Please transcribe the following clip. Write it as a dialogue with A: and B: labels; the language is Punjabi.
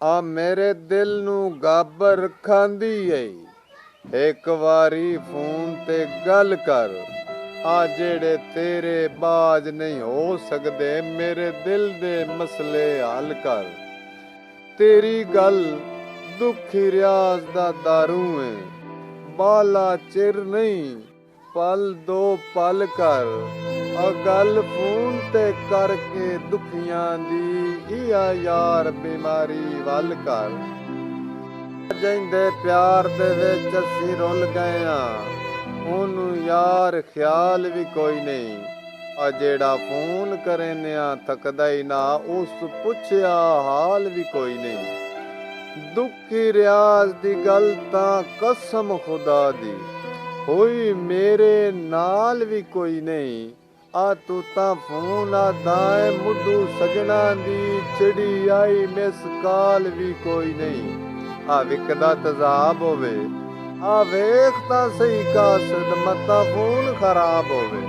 A: ਆ ਮੇਰੇ ਦਿਲ ਨੂੰ ਗਾਬਰ ਖਾਂਦੀ ਏ। ਇੱਕ ਵਾਰੀ ਫੋਨ ਤੇ ਗੱਲ ਕਰ। ਆ ਜਿਹੜੇ ਤੇਰੇ ਬਾਜ ਨਹੀਂ ਹੋ ਸਕਦੇ, ਮੇਰੇ ਦਿਲ ਦੇ ਮਸਲੇ ਹੱਲ ਕਰ। ਤੇਰੀ ਗੱਲ ਦੁਖੀ ਰਿਆਜ਼ ਦਾ ਦਾਰੂ ਏ। ਬਾਲਾ ਚਿਰ ਨਹੀਂ, ਪਲ ਦੋ ਪਲ ਕਰ। ਆ ਗੱਲ ਫੋਨ ਤੇ ਕਰਕੇ ਦੁਖੀਆਂ ਦੀ ਆ ਯਾਰ ਬਿਮਾਰੀ ਵੱਲ ਕਰ। ਜਿੰਦੇ ਪਿਆਰ ਦੇ ਵਿੱਚ ਅਸੀਂ ਰੁੱਲ ਗਏ ਆ, ਉਹਨੂੰ ਯਾਰ ਖਿਆਲ ਵੀ ਕੋਈ ਨਹੀਂ। ਆ ਜਿਹੜਾ ਫੋਨ ਕਰਨਿਆ ਥੱਕਦਾ ਹੀ ਨਾ, ਉਸ ਪੁੱਛਿਆ ਹਾਲ ਵੀ ਕੋਈ ਨਹੀਂ। ਦੁਖੀ ਰਿਆਜ਼ ਦੀ ਗੱਲ ਤਾਂ ਕਸਮ ਖੁਦਾ ਦੀ ਹੋਈ ਮੇਰੇ ਨਾਲ ਵੀ ਕੋਈ ਨਹੀਂ। ਆ ਤੂੰ ਤਾਂ ਫੋਨ ਆਦਾਏ ਮੁੱਢੂ ਸਜਣਾ ਦੀ, ਚਿੜੀ ਆਈ ਮਿਸ ਕਾਲ ਵੀ ਕੋਈ ਨਹੀਂ। ਆ ਵਿਕਦਾ ਤਜ਼ਾਬ ਹੋਵੇ, ਆ ਵੇਖ ਤਾਂ ਸਹੀ ਕਾਸਦ ਮਤਾ ਫੋਨ ਖਰਾਬ ਹੋਵੇ।